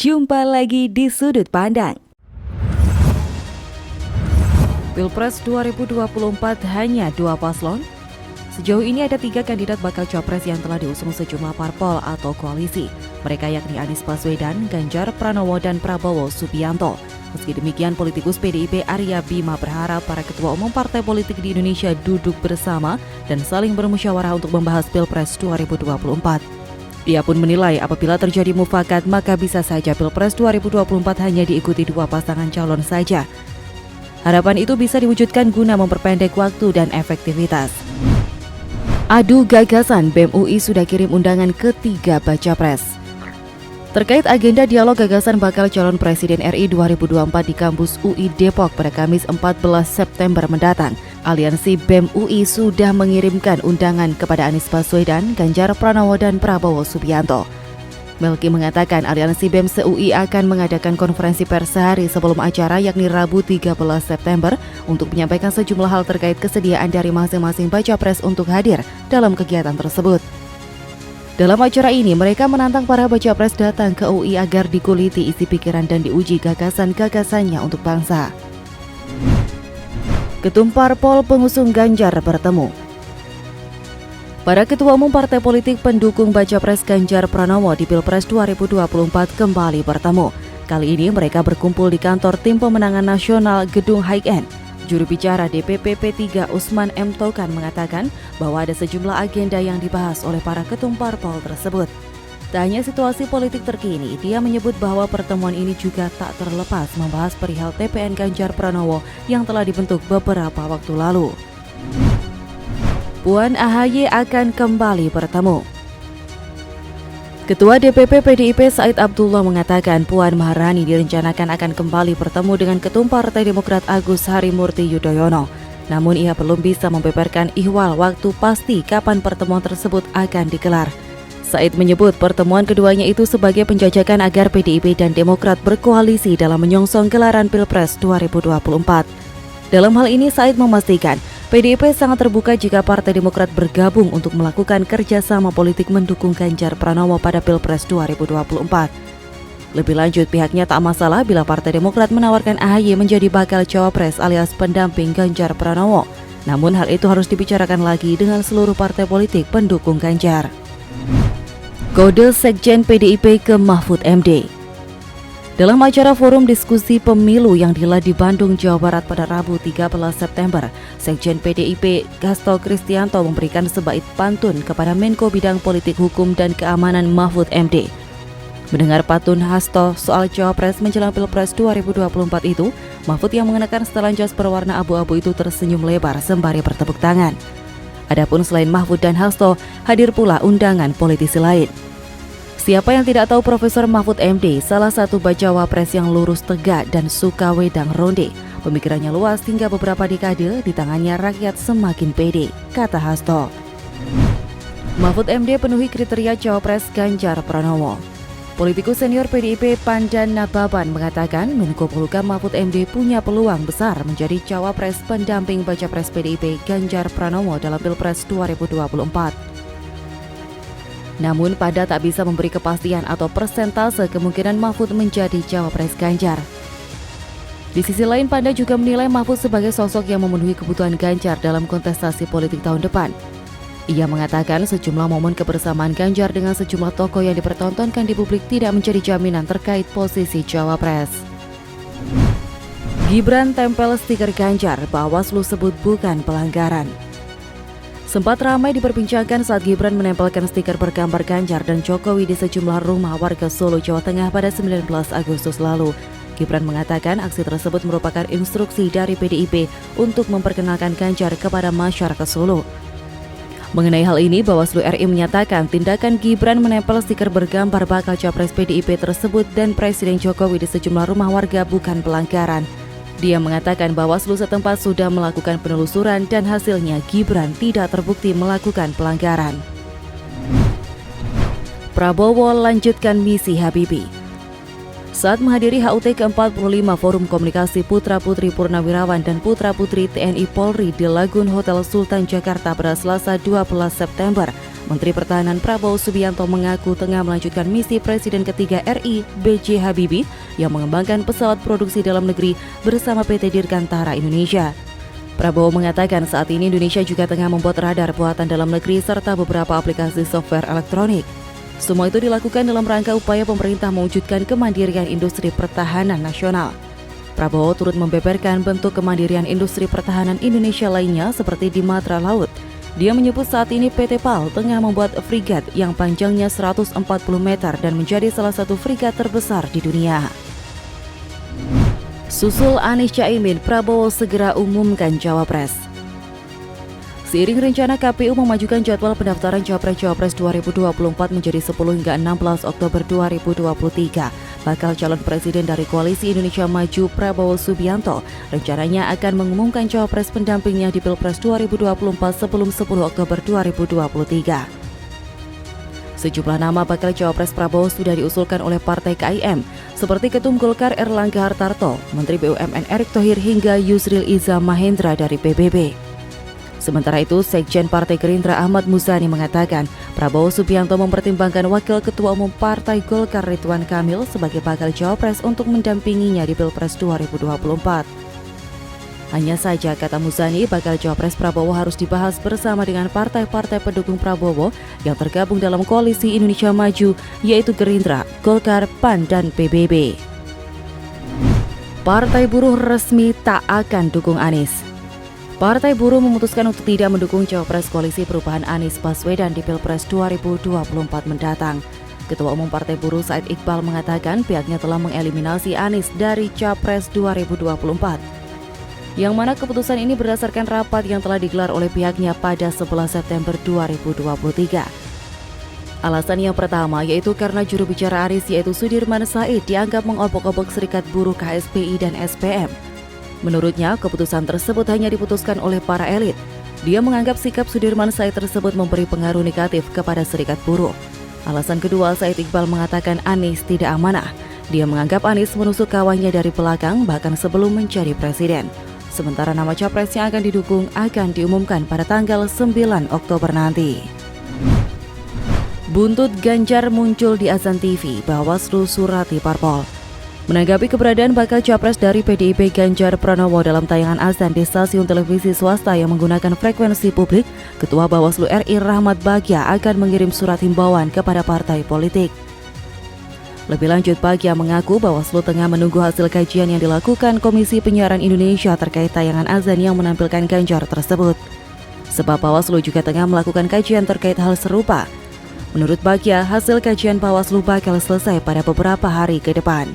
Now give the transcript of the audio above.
Jumpa lagi di Sudut Pandang. Pilpres 2024 hanya 2 paslon. Sejauh ini ada 3 kandidat bakal capres yang telah diusung sejumlah parpol atau koalisi. Mereka yakni Anies Baswedan, Ganjar Pranowo, dan Prabowo Subianto. Meski demikian, politikus PDIP Arya Bima berharap para ketua umum partai politik di Indonesia duduk bersama dan saling bermusyawarah untuk membahas Pilpres 2024. Ia pun menilai apabila terjadi mufakat maka bisa saja Pilpres 2024 hanya diikuti 2 pasangan calon saja. Harapan itu bisa diwujudkan guna memperpendek waktu dan efektivitas. Adu gagasan, BEM UI sudah kirim undangan ke-3 baca pres. Terkait agenda dialog gagasan bakal calon Presiden RI 2024 di kampus UI Depok pada Kamis 14 September mendatang, Aliansi BEM UI sudah mengirimkan undangan kepada Anies Baswedan, Ganjar Pranowo, dan Prabowo Subianto. Melki mengatakan Aliansi BEM se-UI akan mengadakan konferensi pers sehari sebelum acara yakni Rabu 13 September untuk menyampaikan sejumlah hal terkait kesediaan dari masing-masing baca pres untuk hadir dalam kegiatan tersebut. Dalam acara ini, mereka menantang para baca pres datang ke UI agar dikuliti isi pikiran dan diuji gagasan-gagasannya untuk bangsa. Ketum Parpol pengusung Ganjar bertemu. Para ketua umum partai politik pendukung baca pres Ganjar Pranowo di Pilpres 2024 kembali bertemu. Kali ini mereka berkumpul di kantor Tim Pemenangan Nasional Gedung High-End. Juru bicara DPP P3 Usman M. Tokan mengatakan bahwa ada sejumlah agenda yang dibahas oleh para ketum parpol tersebut. Tak hanya situasi politik terkini, dia menyebut bahwa pertemuan ini juga tak terlepas membahas perihal TPN Ganjar Pranowo yang telah dibentuk beberapa waktu lalu. Puan AHY akan kembali bertemu. Ketua DPP PDIP Said Abdullah mengatakan Puan Maharani direncanakan akan kembali bertemu dengan Ketum Partai Demokrat Agus Harimurti Yudhoyono. Namun ia belum bisa membeberkan ihwal waktu pasti kapan pertemuan tersebut akan digelar. Said menyebut pertemuan keduanya itu sebagai penjajakan agar PDIP dan Demokrat berkoalisi dalam menyongsong gelaran Pilpres 2024. Dalam hal ini Said memastikan PDIP sangat terbuka jika Partai Demokrat bergabung untuk melakukan kerjasama politik mendukung Ganjar Pranowo pada Pilpres 2024. Lebih lanjut, pihaknya tak masalah bila Partai Demokrat menawarkan AHY menjadi bakal cawapres alias pendamping Ganjar Pranowo. Namun hal itu harus dibicarakan lagi dengan seluruh partai politik pendukung Ganjar. Kode Sekjen PDIP ke Mahfud MD. Dalam acara forum diskusi pemilu yang digelar di Bandung, Jawa Barat pada Rabu 13 September, Sekjen PDIP Hasto Kristianto memberikan sebaik pantun kepada Menko Bidang Politik Hukum dan Keamanan Mahfud MD. Mendengar pantun Hasto soal cawapres menjelang Pilpres 2024 itu, Mahfud yang mengenakan setelan jas berwarna abu-abu itu tersenyum lebar sembari bertepuk tangan. Adapun selain Mahfud dan Hasto, hadir pula undangan politisi lain. Siapa yang tidak tahu Profesor Mahfud MD, salah satu bacawa pres yang lurus tegak dan suka wedang ronde. Pemikirannya luas hingga beberapa dekade, di tangannya rakyat semakin pede, kata Hasto. Mahfud MD penuhi kriteria cawapres Ganjar Pranowo. Politikus senior PDIP Pandan Nababan mengatakan Menko Polhukam Mahfud MD punya peluang besar menjadi cawapres pendamping baca pres PDIP Ganjar Pranowo dalam Pilpres 2024. Namun Pada tak bisa memberi kepastian atau persentase kemungkinan Mahfud menjadi cawapres Ganjar. Di sisi lain, Panda juga menilai Mahfud sebagai sosok yang memenuhi kebutuhan Ganjar dalam kontestasi politik tahun depan. Ia mengatakan sejumlah momen kebersamaan Ganjar dengan sejumlah tokoh yang dipertontonkan di publik tidak menjadi jaminan terkait posisi cawapres. Gibran tempel stiker Ganjar, Bawaslu sebut bukan pelanggaran. Sempat ramai diperbincangkan saat Gibran menempelkan stiker bergambar Ganjar dan Jokowi di sejumlah rumah warga Solo, Jawa Tengah pada 19 Agustus lalu. Gibran mengatakan aksi tersebut merupakan instruksi dari PDIP untuk memperkenalkan Ganjar kepada masyarakat Solo. Mengenai hal ini, Bawaslu RI menyatakan tindakan Gibran menempel stiker bergambar bakal capres PDIP tersebut dan Presiden Jokowi di sejumlah rumah warga bukan pelanggaran. Dia mengatakan Bawaslu setempat sudah melakukan penelusuran dan hasilnya Gibran tidak terbukti melakukan pelanggaran. Prabowo lanjutkan misi Habibie. Saat menghadiri HUT ke-45 Forum Komunikasi Putra-Putri Purnawirawan dan Putra-Putri TNI Polri di Lagun Hotel Sultan Jakarta pada Selasa 12 September, Menteri Pertahanan Prabowo Subianto mengaku tengah melanjutkan misi Presiden ketiga RI B.J. Habibie yang mengembangkan pesawat produksi dalam negeri bersama PT Dirgantara Indonesia. Prabowo mengatakan saat ini Indonesia juga tengah membuat radar buatan dalam negeri serta beberapa aplikasi software elektronik. Semua itu dilakukan dalam rangka upaya pemerintah mewujudkan kemandirian industri pertahanan nasional. Prabowo turut membeberkan bentuk kemandirian industri pertahanan Indonesia lainnya seperti di matra laut. Dia menyebut saat ini PT PAL tengah membuat frigat yang panjangnya 140 meter dan menjadi salah satu frigat terbesar di dunia. Susul Anies Caimin, Prabowo segera umumkan Cawapres. Seiring rencana KPU memajukan jadwal pendaftaran Capres-Cawapres 2024 menjadi 10 hingga 16 Oktober 2023, bakal calon presiden dari Koalisi Indonesia Maju Prabowo Subianto rencananya akan mengumumkan Cawapres pendampingnya di Pilpres 2024 sebelum 10 Oktober 2023. Sejumlah nama bakal Cawapres Prabowo sudah diusulkan oleh Partai KIM, seperti Ketum Golkar Erlangga Hartarto, Menteri BUMN Erick Thohir hingga Yusril Iza Mahendra dari PBB. Sementara itu, Sekjen Partai Gerindra Ahmad Muzani mengatakan Prabowo Subianto mempertimbangkan Wakil Ketua Umum Partai Golkar Ridwan Kamil sebagai bakal Cawapres untuk mendampinginya di Pilpres 2024. Hanya saja, kata Muzani, bakal Cawapres Prabowo harus dibahas bersama dengan partai-partai pendukung Prabowo yang tergabung dalam Koalisi Indonesia Maju, yaitu Gerindra, Golkar, PAN, dan PBB. Partai Buruh resmi tak akan dukung Anies. Partai Buruh memutuskan untuk tidak mendukung Cawapres Koalisi Perubahan Anies Baswedan di Pilpres 2024 mendatang. Ketua Umum Partai Buruh Said Iqbal mengatakan pihaknya telah mengeliminasi Anies dari Capres 2024. Yang mana keputusan ini berdasarkan rapat yang telah digelar oleh pihaknya pada 11 September 2023. Alasan yang pertama yaitu karena juru bicara Anies yaitu Sudirman Said dianggap mengobok-obok Serikat Buruh KSPI dan SPM. Menurutnya, keputusan tersebut hanya diputuskan oleh para elit. Dia menganggap sikap Sudirman Said tersebut memberi pengaruh negatif kepada Serikat Buruh. Alasan kedua, Said Iqbal mengatakan Anies tidak amanah. Dia menganggap Anies menusuk kawannya dari belakang bahkan sebelum menjadi presiden. Sementara nama capres yang akan didukung akan diumumkan pada tanggal 9 Oktober nanti. Buntut Ganjar muncul di Azan TV, Bawaslu surati parpol. Menanggapi keberadaan bakal capres dari PDIP Ganjar Pranowo dalam tayangan azan di stasiun televisi swasta yang menggunakan frekuensi publik, Ketua Bawaslu RI Rahmat Bagja akan mengirim surat himbauan kepada partai politik. Lebih lanjut, Bagja mengaku Bawaslu tengah menunggu hasil kajian yang dilakukan Komisi Penyiaran Indonesia terkait tayangan azan yang menampilkan Ganjar tersebut. Sebab Bawaslu juga tengah melakukan kajian terkait hal serupa. Menurut Bagja, hasil kajian Bawaslu bakal selesai pada beberapa hari ke depan.